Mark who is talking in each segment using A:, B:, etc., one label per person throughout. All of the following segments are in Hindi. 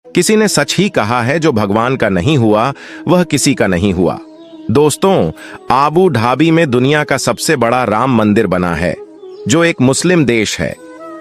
A: किसी ने सच ही कहा है, जो भगवान का नहीं हुआ वह किसी का नहीं हुआ। दोस्तों, आबू धाबी में दुनिया का सबसे बड़ा राम मंदिर बना है, जो एक मुस्लिम देश है।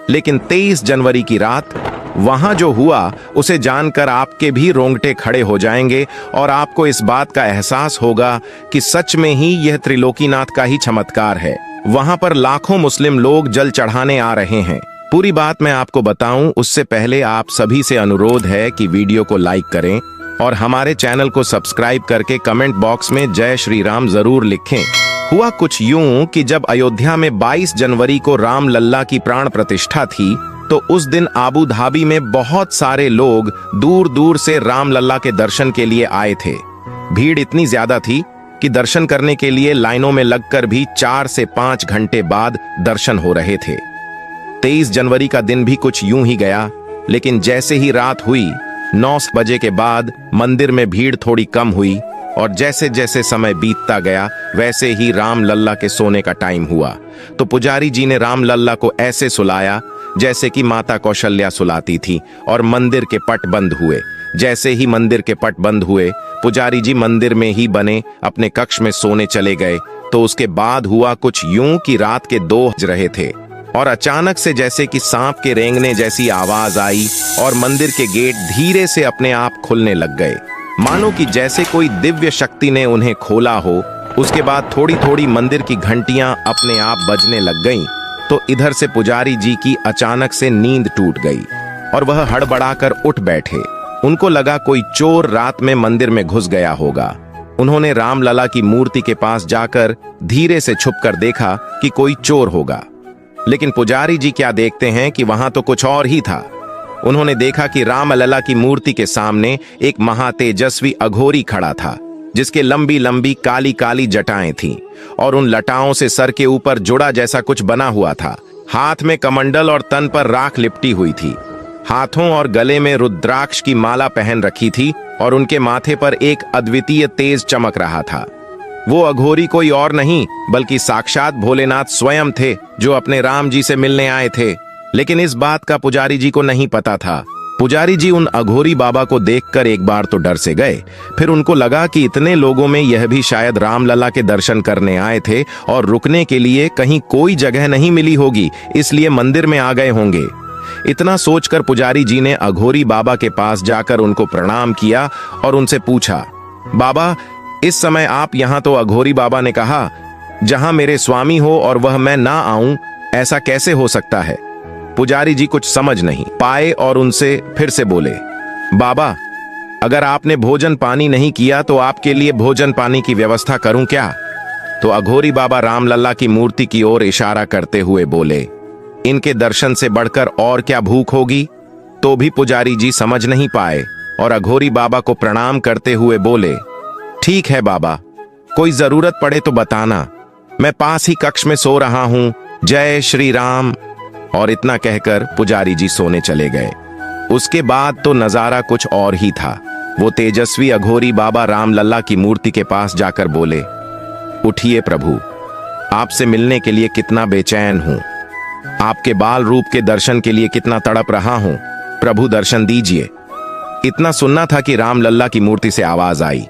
A: लेकिन 23 जनवरी की रात वहां जो हुआ उसे जानकर आपके भी रोंगटे खड़े हो जाएंगे और आपको इस बात का एहसास होगा कि सच में ही यह त्रिलोकीनाथ का ही चमत्कार है। वहां पर लाखों मुस्लिम लोग जल चढ़ाने आ रहे हैं। पूरी बात मैं आपको बताऊं उससे पहले आप सभी से अनुरोध है कि वीडियो को लाइक करें और हमारे चैनल को सब्सक्राइब करके कमेंट बॉक्स में जय श्री राम जरूर लिखें। हुआ कुछ यूं कि जब अयोध्या में 22 जनवरी को राम लल्ला की प्राण प्रतिष्ठा थी, तो उस दिन आबू धाबी में बहुत सारे लोग दूर दूर से राम लल्ला के दर्शन के लिए आए थे। भीड़ इतनी ज्यादा थी कि दर्शन करने के लिए लाइनों में लगकर भी 4 से 5 घंटे बाद दर्शन हो रहे थे। 23 जनवरी का दिन भी कुछ यूं ही गया, लेकिन जैसे ही रात हुई 9 बजे के बाद मंदिर में भीड़ थोड़ी कम हुई और जैसे जैसे समय बीतता गया वैसे ही राम लल्ला के सोने का टाइम हुआ। तो पुजारी जी ने राम लल्ला को ऐसे सुलाया जैसे कि माता कौशल्या सुलाती थी और मंदिर के पट बंद हुए। जैसे ही मंदिर के पट बंद हुए, पुजारी जी मंदिर में ही बने अपने कक्ष में सोने चले गए। तो उसके बाद हुआ कुछ यूं कि रात के 2 बज रहे थे और अचानक से जैसे कि सांप के रेंगने जैसी आवाज आई और मंदिर के गेट धीरे से अपने आप खुलने लग गए, मानो कि जैसे कोई दिव्य शक्ति ने उन्हें खोला हो। उसके बाद थोड़ी थोड़ी मंदिर की घंटियां अपने आप बजने लग गईं। तो इधर से पुजारी जी की अचानक से नींद टूट गई और वह हड़बड़ाकर उठ बैठे। उनको लगा कोई चोर रात में मंदिर में घुस गया होगा। उन्होंने रामलला की मूर्ति के पास जाकर धीरे से छुपकर देखा कि कोई चोर होगा, लेकिन पुजारी जी क्या देखते हैं कि वहां तो कुछ और ही था। उन्होंने देखा कि रामलला की मूर्ति के सामने एक महातेजस्वी अघोरी खड़ा था, जिसके लंबी लंबी काली काली जटाएं थीं और उन लटाओं से सर के ऊपर जुड़ा जैसा कुछ बना हुआ था। हाथ में कमंडल और तन पर राख लिपटी हुई थी। हाथों और गले में रुद्राक्ष की माला पहन रखी थी और उनके माथे पर एक अद्वितीय तेज चमक रहा था। वो अघोरी कोई और नहीं बल्कि साक्षात भोलेनाथ स्वयं थे, जो अपने राम जी से मिलने आए थे। लेकिन इस बात का पुजारी जी को नहीं पता था। पुजारी जी उन अघोरी बाबा को देखकर एक बार तो डर से गए, फिर उनको लगा कि इतने लोगों में यह भी शायद रामलला के दर्शन करने आए थे और रुकने के लिए कहीं कोई जगह नहीं मिली होगी, इसलिए मंदिर में आ गए होंगे। इतना सोचकर पुजारी जी ने अघोरी बाबा के पास जाकर उनको प्रणाम किया और उनसे पूछा, बाबा, इस समय आप यहाँ? तो अघोरी बाबा ने कहा, जहां मेरे स्वामी हो और वह मैं ना आऊं, ऐसा कैसे हो सकता है? पुजारी जी कुछ समझ नहीं पाए और उनसे फिर से बोले, बाबा, अगर आपने भोजन पानी नहीं किया तो आपके लिए भोजन पानी की व्यवस्था करूं क्या? तो अघोरी बाबा रामलला की मूर्ति की ओर इशारा करते हुए बोले, इनके दर्शन से बढ़कर और क्या भूख होगी? तो भी पुजारी जी समझ नहीं पाए और अघोरी बाबा को प्रणाम करते हुए बोले, ठीक है बाबा, कोई जरूरत पड़े तो बताना, मैं पास ही कक्ष में सो रहा हूं, जय श्री राम। और इतना कहकर पुजारी जी सोने चले गए। उसके बाद तो नजारा कुछ और ही था। वो तेजस्वी अघोरी बाबा रामलला की मूर्ति के पास जाकर बोले, उठिए प्रभु, आपसे मिलने के लिए कितना बेचैन हूं, आपके बाल रूप के दर्शन के लिए कितना तड़प रहा हूं, प्रभु दर्शन दीजिए। इतना सुनना था कि रामलला की मूर्ति से आवाज आई,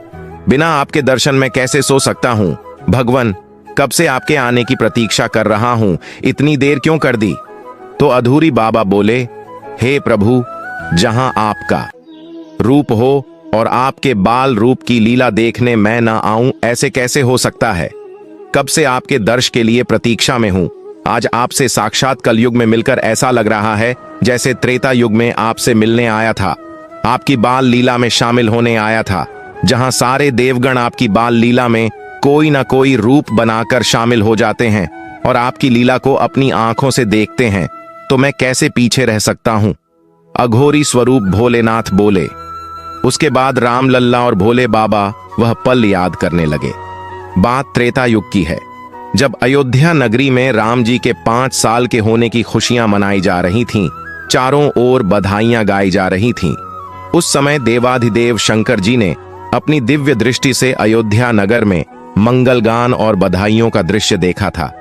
A: बिना आपके दर्शन में कैसे सो सकता हूं भगवान, कब से आपके आने की प्रतीक्षा कर रहा हूं, इतनी देर क्यों कर दी? तो अधूरी बाबा बोले, हे प्रभु, जहां आपका रूप हो और आपके बाल रूप की लीला देखने मैं ना आऊं, ऐसे कैसे हो सकता है? कब से आपके दर्श के लिए प्रतीक्षा में हूं। आज आपसे साक्षात कलयुग में मिलकर ऐसा लग रहा है जैसे त्रेता युग में आपसे मिलने आया था, आपकी बाल लीला में शामिल होने आया था, जहां सारे देवगण आपकी बाल लीला में कोई ना कोई रूप बनाकर शामिल हो जाते हैं और आपकी लीला को अपनी आंखों से देखते हैं, तो मैं कैसे पीछे रह सकता हूं? अघोरी स्वरूप भोलेनाथ बोले। उसके बाद रामलल्ला और भोले बाबा वह पल याद करने लगे। बात त्रेता युग की है, जब अयोध्या नगरी में राम जी के 5 साल के होने की खुशियां मनाई जा रही थीं, चारों ओर बधाइयां गाई जा रही थीं। उस समय देवाधिदेव शंकर जी ने अपनी दिव्य दृष्टि से अयोध्या नगर में मंगलगान और बधाइयों का दृश्य देखा था।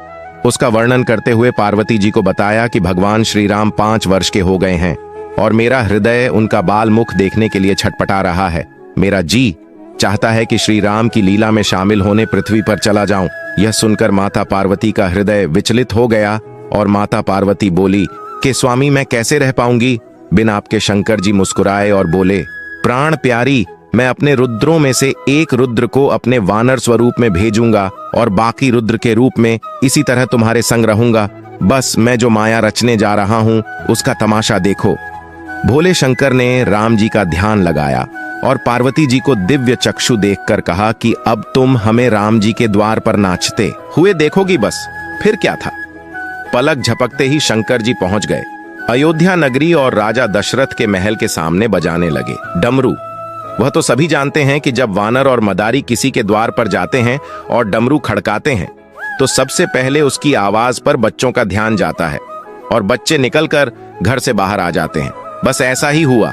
A: उसका वर्णन करते हुए पार्वती जी को बताया कि भगवान श्री राम 5 वर्ष के हो गए हैं और मेरा हृदय उनका बाल मुख देखने के लिए छटपटा रहा है। मेरा जी चाहता है कि श्री राम की लीला में शामिल होने पृथ्वी पर चला जाऊं। यह सुनकर माता पार्वती का हृदय विचलित हो गया और माता पार्वती बोली कि स्वामी, मैं कैसे रह पाऊंगी बिन आपके। शंकर जी मुस्कुराए और बोले, प्राण प्यारी, मैं अपने रुद्रों में से एक रुद्र को अपने वानर स्वरूप में भेजूंगा और बाकी रुद्र के रूप में इसी तरह तुम्हारे संग रहूंगा। बस मैं जो माया रचने जा रहा हूं उसका तमाशा देखो। भोले शंकर ने राम जी का ध्यान लगाया और पार्वती जी को दिव्य चक्षु देखकर कहा कि अब तुम हमें राम जी के द्वार पर नाचते हुए देखोगी। बस फिर क्या था, पलक झपकते ही शंकर जी पहुंच गए अयोध्या नगरी और राजा दशरथ के महल के सामने बजाने लगे डमरू। वह तो सभी जानते हैं कि जब वानर और मदारी किसी के द्वार पर जाते हैं और डमरू खड़काते हैं तो सबसे पहले उसकी आवाज पर बच्चों का ध्यान जाता है और बच्चे निकलकर घर से बाहर आ जाते हैं। बस ऐसा ही हुआ।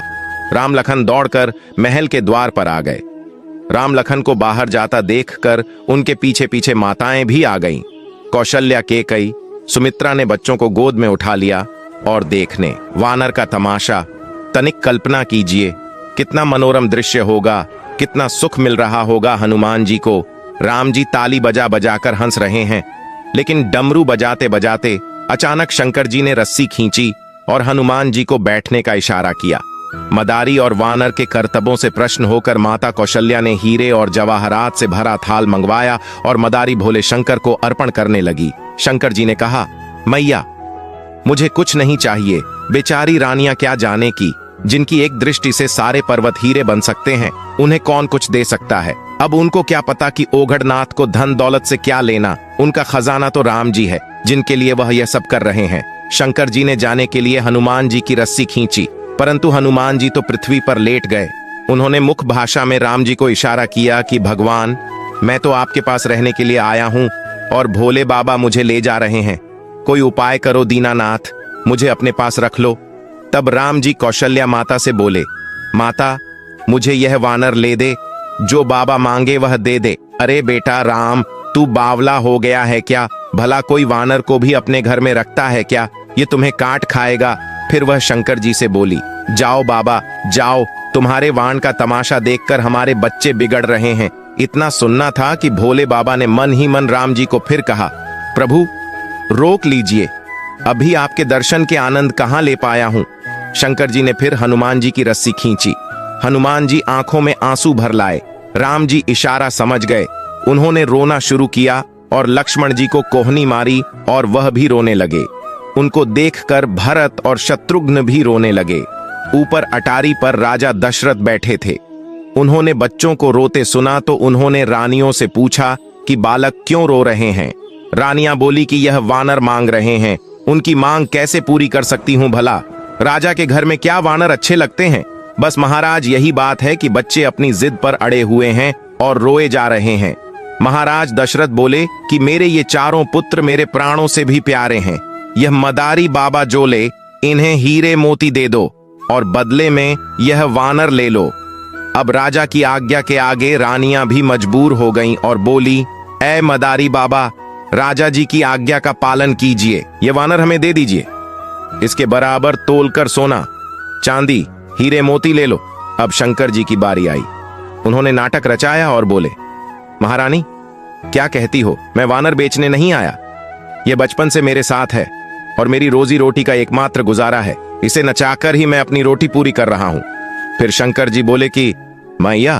A: राम लखन दौड़कर महल के द्वार पर आ गए। राम लखन को बाहर जाता देखकर उनके पीछे पीछे माताएं भी आ गईं। कौशल्या, केकई, सुमित्रा ने बच्चों को गोद में उठा लिया और देखने वानर का तमाशा तनिक कल्पना कीजिए। कितना मनोरम दृश्य होगा, कितना सुख मिल रहा होगा हनुमान जी को। राम जी ताली बजा बजाकर हंस रहे हैं, लेकिन डमरू बजाते बजाते अचानक शंकर जी ने रस्सी खींची और हनुमान जी को बैठने का इशारा किया। मदारी और वानर के करतबों से प्रश्न होकर माता कौशल्या ने हीरे और जवाहरात से भरा थाल मंगवाया और मदारी भोले शंकर को अर्पण करने लगी। शंकर जी ने कहा, मैया, मुझे कुछ नहीं चाहिए। बेचारी रानियां क्या जाने की, जिनकी एक दृष्टि से सारे पर्वत हीरे बन सकते हैं, उन्हें कौन कुछ दे सकता है। अब उनको क्या पता कि ओघड़नाथ को धन दौलत से क्या लेना। उनका खजाना तो राम जी है, जिनके लिए वह यह सब कर रहे हैं। शंकर जी ने जाने के लिए हनुमान जी की रस्सी खींची, परंतु हनुमान जी तो पृथ्वी पर लेट गए। उन्होंने मुख भाषा में राम जी को इशारा किया कि भगवान, मैं तो आपके पास रहने के लिए आया हूं और भोले बाबा मुझे ले जा रहे हैं। कोई उपाय करो दीनानाथ, मुझे अपने पास रख लो। तब राम जी कौशल्या माता से बोले, माता, मुझे यह वानर ले दे, जो बाबा मांगे वह दे दे। अरे बेटा राम, तू बावला हो गया है क्या? भला कोई वानर को भी अपने घर में रखता है क्या? ये तुम्हें काट खाएगा। फिर वह शंकर जी से बोली, जाओ बाबा जाओ, तुम्हारे वाण का तमाशा देखकर हमारे बच्चे बिगड़ रहे हैं। इतना सुनना था कि भोले बाबा ने मन ही मन राम जी को फिर कहा, प्रभु रोक लीजिए, अभी आपके दर्शन के आनंद कहां ले पाया हूं। शंकर जी ने फिर हनुमान जी की रस्सी खींची। हनुमान जी आंखों में आंसू भर लाए। राम जी इशारा समझ गए। उन्होंने रोना शुरू किया और लक्ष्मण जी को कोहनी मारी और वह भी रोने लगे। उनको देखकर भरत और शत्रुघ्न भी रोने लगे। ऊपर अटारी पर राजा दशरथ बैठे थे। उन्होंने बच्चों को रोते सुना तो उन्होंने रानियों से पूछा कि बालक क्यों रो रहे हैं। रानियां बोली कि यह वानर मांग रहे हैं, उनकी मांग कैसे पूरी कर सकती हूं भला। राजा के घर में क्या वानर अच्छे लगते हैं। बस महाराज, यही बात है कि बच्चे अपनी जिद पर अड़े हुए हैं और रोए जा रहे हैं। महाराज दशरथ बोले कि मेरे ये चारों पुत्र मेरे प्राणों से भी प्यारे हैं। यह मदारी बाबा जो ले, इन्हें हीरे मोती दे दो और बदले में यह वानर ले लो। अब राजा की आज्ञा के आगे रानियां भी मजबूर हो गईं और बोली, ऐ मदारी बाबा, राजा जी की आज्ञा का पालन कीजिए, ये वानर हमें दे दीजिए। इसके बराबर तोलकर सोना, चांदी, हीरे मोती ले लो। अब शंकर जी की बारी आई। उन्होंने नाटक रचाया और बोले, महारानी क्या कहती हो, मैं वानर बेचने नहीं आया। यह बचपन से मेरे साथ है और मेरी रोजी रोटी का एकमात्र गुजारा है। इसे नचाकर ही मैं अपनी रोटी पूरी कर रहा हूं। फिर शंकर जी बोले कि मैया,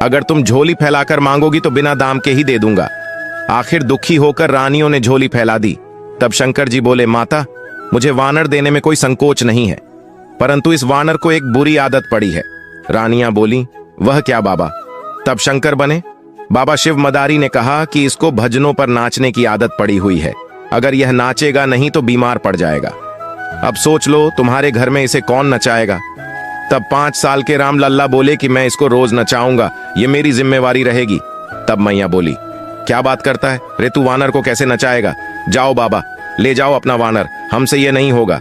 A: अगर तुम झोली फैलाकर मांगोगी तो बिना दाम के ही दे दूंगा। आखिर दुखी होकर रानियों ने झोली फैला दी। तब शंकर जी बोले, माता, मुझे वानर देने में कोई संकोच नहीं है, परंतु इस वानर को एक बुरी आदत पड़ी है। रानियां बोली, वह क्या बाबा? तब शंकर बने। बाबा शिव मदारी ने कहा कि इसको भजनों पर नाचने की आदत पड़ी हुई है। अगर यह नाचेगा नहीं तो बीमार पड़ जाएगा। अब सोच लो, तुम्हारे घर में इसे कौन नचाएगा? तब 5 साल के राम लल्ला बोले कि मैं इसको रोज नचाऊंगा, ये मेरी जिम्मेवारी रहेगी। तब मैया बोली, क्या बात करता है रे, तू वानर को कैसे नचाएगा? जाओ बाबा, ले जाओ अपना वानर, हमसे यह नहीं होगा।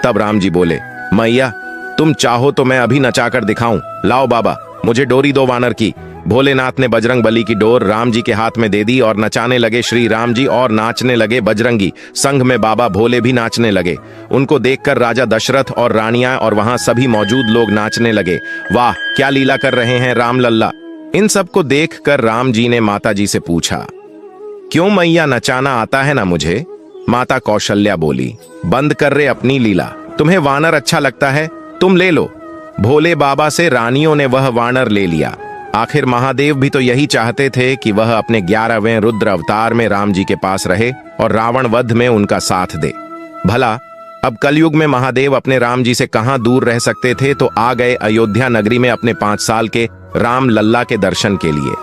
A: तब राम जी बोले, मैया, तुम चाहो तो मैं अभी नचाकर दिखाऊं। लाओ बाबा, मुझे डोरी दो वानर की, भोलेनाथ ने बजरंग बली की डोर राम जी के हाथ में दे दी और नचाने लगे श्री राम जी और नाचने लगे बजरंगी। संग में बाबा भोले भी नाचने लगे। उनको देखकर राजा दशरथ और रानियां और वहां सभी मौजूद लोग नाचने लगे। वाह, क्या लीला कर रहे हैं राम लल्ला। इन सबको देखकर राम जी ने माता जी से पूछा, क्यों मैया, नचाना आता है ना मुझे? माता कौशल्या बोली, बंद कर रे अपनी लीला। तुम्हें वानर अच्छा लगता है, तुम ले लो। भोले बाबा से रानियों ने वह वानर ले लिया। आखिर महादेव भी तो यही चाहते थे कि वह अपने 11वें रुद्र अवतार में राम जी के पास रहे और रावण वध में उनका साथ दे। भला अब कलयुग में महादेव अपने राम जी से कहां दूर रह सकते थे, तो आ गए अयोध्या नगरी में अपने 5 साल के राम लल्ला के दर्शन के लिए।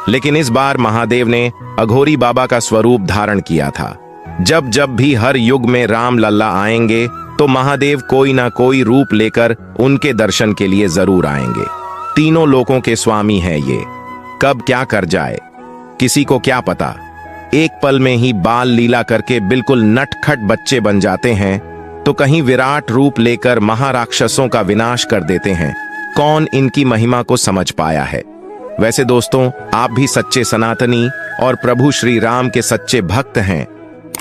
A: लेकिन इस बार महादेव ने अघोरी बाबा का स्वरूप धारण किया था। जब जब भी हर युग में राम लल्ला आएंगे तो महादेव कोई ना कोई रूप लेकर उनके दर्शन के लिए जरूर आएंगे। तीनों लोकों के स्वामी हैं ये, कब क्या कर जाए किसी को क्या पता। एक पल में ही बाल लीला करके बिल्कुल नटखट बच्चे बन जाते हैं, तो कहीं विराट रूप लेकर महाराक्षसों का विनाश कर देते हैं। कौन इनकी महिमा को समझ पाया है। वैसे दोस्तों, आप भी सच्चे सनातनी और प्रभु श्री राम के सच्चे भक्त हैं,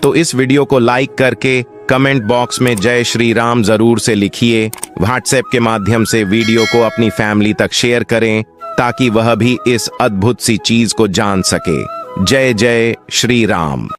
A: तो इस वीडियो को लाइक करके कमेंट बॉक्स में जय श्री राम जरूर से लिखिए। व्हाट्सएप के माध्यम से वीडियो को अपनी फैमिली तक शेयर करें ताकि वह भी इस अद्भुत सी चीज को जान सके। जय जय श्री राम।